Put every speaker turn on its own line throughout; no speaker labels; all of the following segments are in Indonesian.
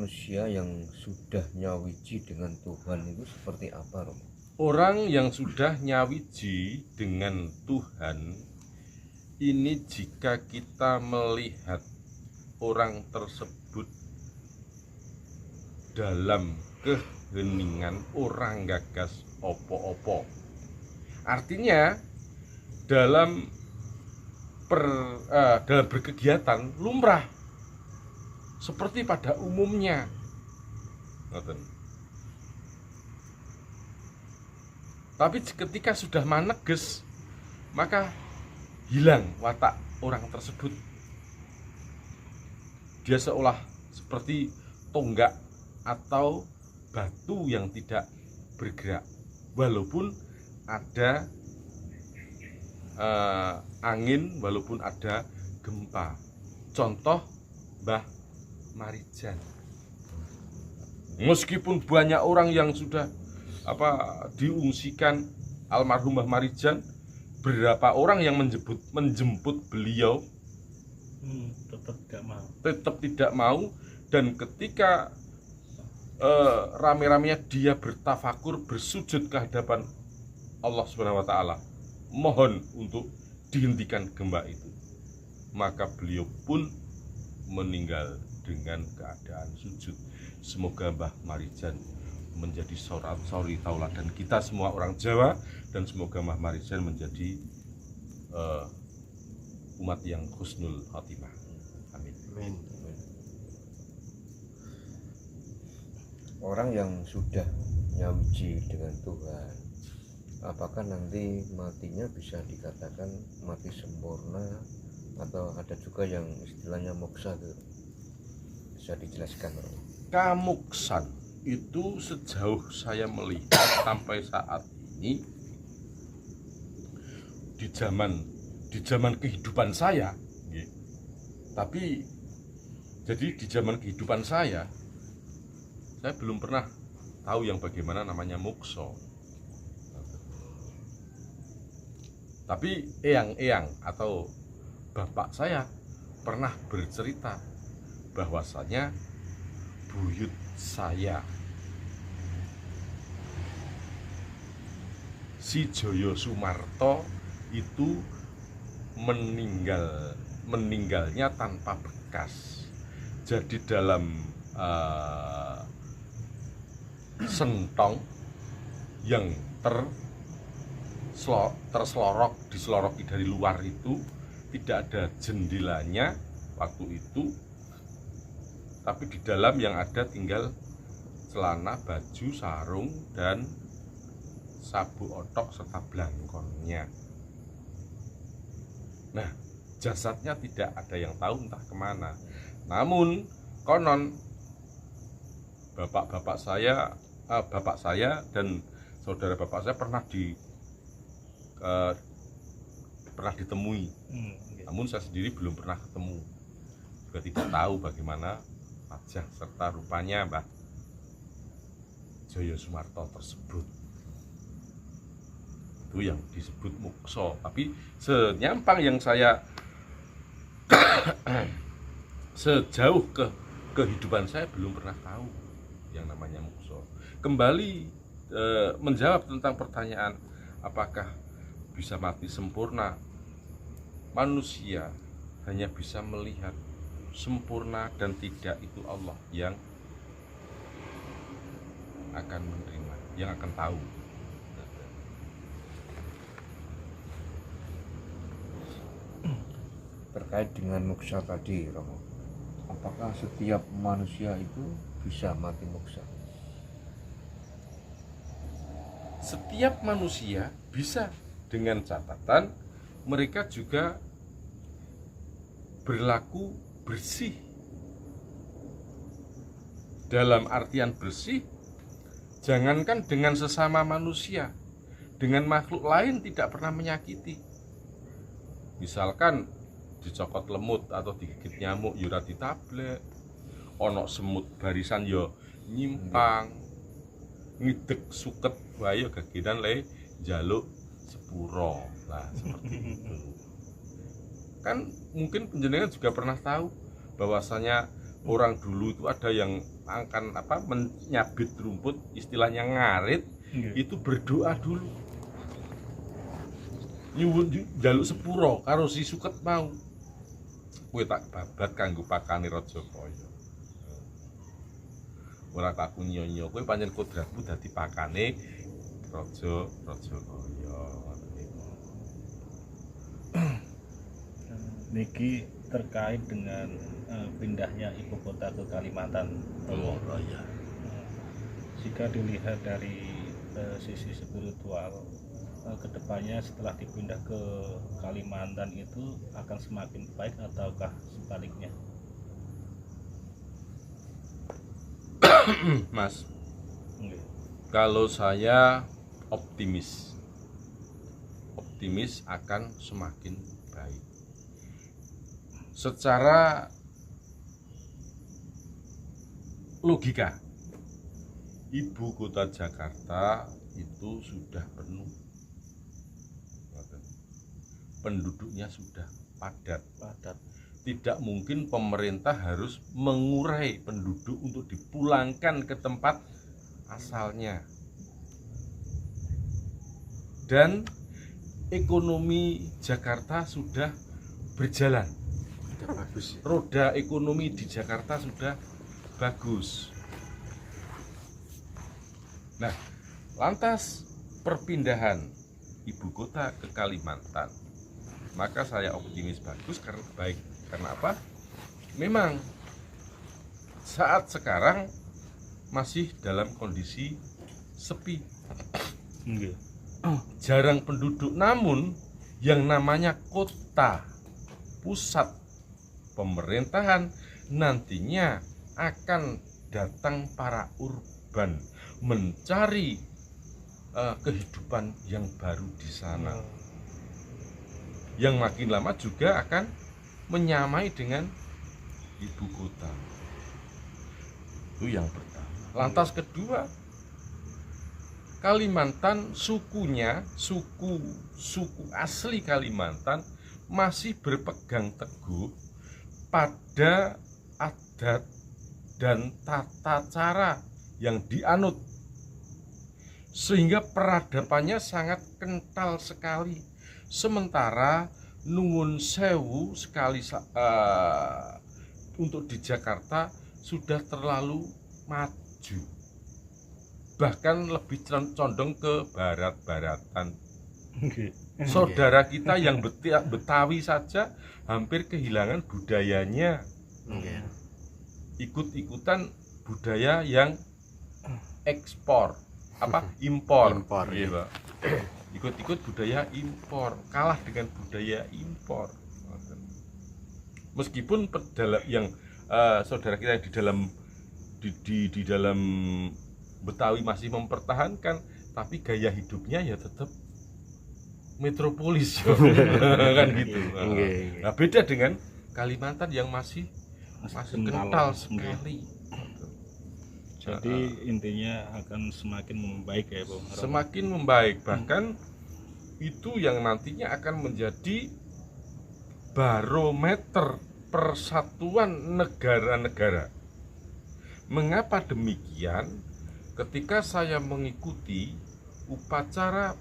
manusia yang sudah nyawiji dengan Tuhan itu seperti apa, Romo?
Orang yang sudah nyawiji dengan Tuhan ini, jika kita melihat orang tersebut dalam keheningan, orang gagas opo-opo. Artinya dalam berkegiatan lumrah seperti pada umumnya. Tapi ketika sudah maneges, maka hilang watak orang tersebut. Dia seolah seperti tonggak atau batu yang tidak bergerak, walaupun ada angin, walaupun ada gempa. Contoh Mbah Marijan. Meskipun banyak orang yang sudah diungsikan almarhum Mbah Marijan, berapa orang yang menjemput beliau tetap tidak mau. Dan ketika rame-ramenya dia bertafakur, bersujud ke hadapan Allah Subhanahu wa taala, mohon untuk dihentikan gempa itu, maka beliau pun meninggal dengan keadaan sujud. Semoga Mbah Marijan menjadi suri tauladan kita semua orang Jawa, dan semoga Mbah Marijan menjadi umat yang husnul khotimah. Amin.
Amin. Orang yang sudah nyawiji dengan Tuhan, apakah nanti matinya bisa dikatakan mati sempurna, atau ada juga yang istilahnya moksa itu? Bisa dijelaskan, Romo?
Kamuksan itu sejauh saya melihat sampai saat ini, di zaman kehidupan saya, tapi jadi di zaman kehidupan saya belum pernah tahu yang bagaimana namanya moksa. Tapi eyang-eyang atau bapak saya pernah bercerita bahwasanya buyut saya, si Joyo Sumarto, itu meninggalnya tanpa bekas. Jadi dalam sentong yang diseloroki dari luar itu tidak ada jendelanya waktu itu, tapi di dalam yang ada tinggal celana, baju, sarung, dan sabuk otok serta blangkonnya. Nah, jasadnya tidak ada yang tahu entah kemana. Namun konon bapak saya dan saudara bapak saya pernah ditemui. Namun saya sendiri belum pernah ketemu, juga tidak tahu bagaimana wajah serta rupanya Mbah Joyo Sumarto tersebut. Itu yang disebut moksa. Tapi senyampang yang saya sejauh kehidupan saya belum pernah tahu yang namanya moksa. Kembali menjawab tentang pertanyaan apakah bisa mati sempurna, manusia hanya bisa melihat sempurna dan tidak, itu Allah yang akan menerima, yang akan tahu.
Terkait dengan moksa tadi, Romo, apakah setiap manusia itu bisa mati moksa?
Setiap manusia bisa, dengan catatan mereka juga berlaku bersih. Dalam artian bersih, jangankan dengan sesama manusia, dengan makhluk lain tidak pernah menyakiti. Misalkan dicokot lemut atau digigit nyamuk, yura ditablek. Ono semut barisan yo nyimpang, ngidek suket wayo gaginan le jaluk sepuro. Nah, seperti itu. Kan mungkin penjenengan juga pernah tahu bahwasanya orang dulu itu ada yang menyabit rumput, istilahnya ngarit, itu berdoa dulu. Nyuwun njaluk sepuro karo si suket mau. Kowe tak babat kanggo pakane Rajakaya. Ora tak nyonyo, kowe pancen kodratmu dadi pakane Rajakaya.
Niki terkait dengan pindahnya ibu kota ke Kalimantan.
Oh ya.
Jika dilihat dari sisi spiritual, kedepannya setelah dipindah ke Kalimantan itu akan semakin baik ataukah sebaliknya?
Mas,
Nggih.
kalau saya optimis akan semakin baik. Secara logika, ibu kota Jakarta itu sudah penuh, penduduknya sudah padat. Tidak mungkin pemerintah harus mengurai penduduk untuk dipulangkan ke tempat asalnya. Dan ekonomi Jakarta sudah berjalan.
Bagus.
Roda ekonomi di Jakarta sudah bagus. Nah, lantas perpindahan ibu kota ke Kalimantan, maka saya optimis bagus karena baik. Karena apa? Memang saat sekarang masih dalam kondisi sepi. Jarang penduduk, namun yang namanya kota, pusat pemerintahan, nantinya akan datang para urban mencari kehidupan yang baru di sana, yang makin lama juga akan menyamai dengan ibu kota. Itu yang pertama. Lantas kedua, Kalimantan sukunya, suku asli Kalimantan masih berpegang teguh pada adat dan tata cara yang dianut, sehingga peradabannya sangat kental sekali. Sementara nuwun sewu sekali untuk di Jakarta sudah terlalu maju, bahkan lebih condong ke barat-baratan. Saudara kita yang Betawi saja hampir kehilangan budayanya, ikut-ikutan budaya yang ekspor, impor. Iya, ikut-ikut budaya impor, kalah dengan budaya impor. Meskipun yang saudara kita di dalam Betawi masih mempertahankan, tapi gaya hidupnya ya tetap metropolis kan gitu. Nah, beda dengan Kalimantan yang masih kental sekali.
Jadi intinya akan semakin membaik ya, Bung.
Semakin membaik, bahkan itu yang nantinya akan menjadi barometer persatuan negara-negara. Mengapa demikian? Ketika saya mengikuti upacara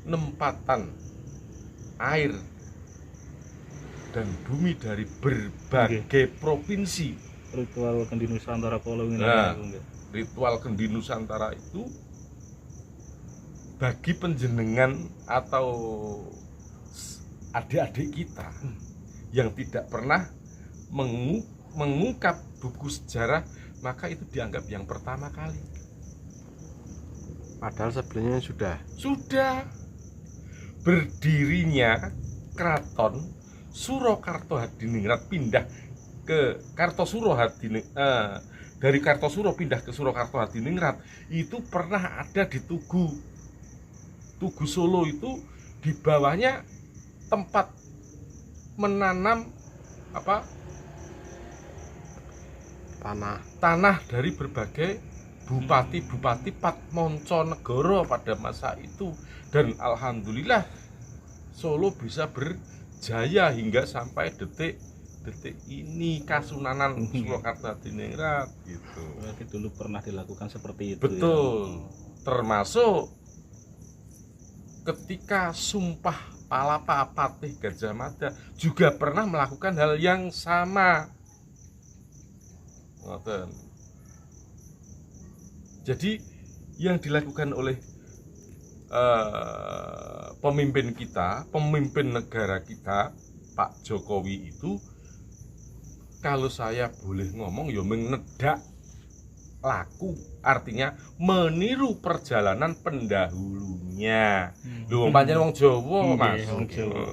penempatan air dan bumi dari berbagai provinsi,
ritual Kendi Nusantara Kolo ini.
Nah, ritual Kendi Nusantara itu bagi penjenengan atau adik-adik kita yang tidak pernah mengungkap buku sejarah, maka itu dianggap yang pertama kali.
Padahal sebelumnya sudah berdirinya Keraton Surakarta Hadiningrat pindah ke Kartosuro dari Kartosuro pindah ke Surakarta Hadiningrat itu pernah ada di Tugu Solo. Itu di bawahnya tempat menanam tanah dari berbagai bupati Patmonconegoro pada masa itu, dan alhamdulillah Solo bisa berjaya hingga sampai detik
detik ini Kasunanan Surakarta Diningrat gitu.
Berarti dulu pernah dilakukan seperti itu.
Betul. Termasuk ketika Sumpah Palapa Patih Gajah Mada juga pernah melakukan hal yang sama. Ngoten. Jadi yang dilakukan oleh pemimpin kita, pemimpin negara kita, Pak Jokowi itu, kalau saya boleh ngomong ya menedak laku, artinya meniru perjalanan pendahulunya. Lho pancen wong Jawa, Mas.
Wong Jawa.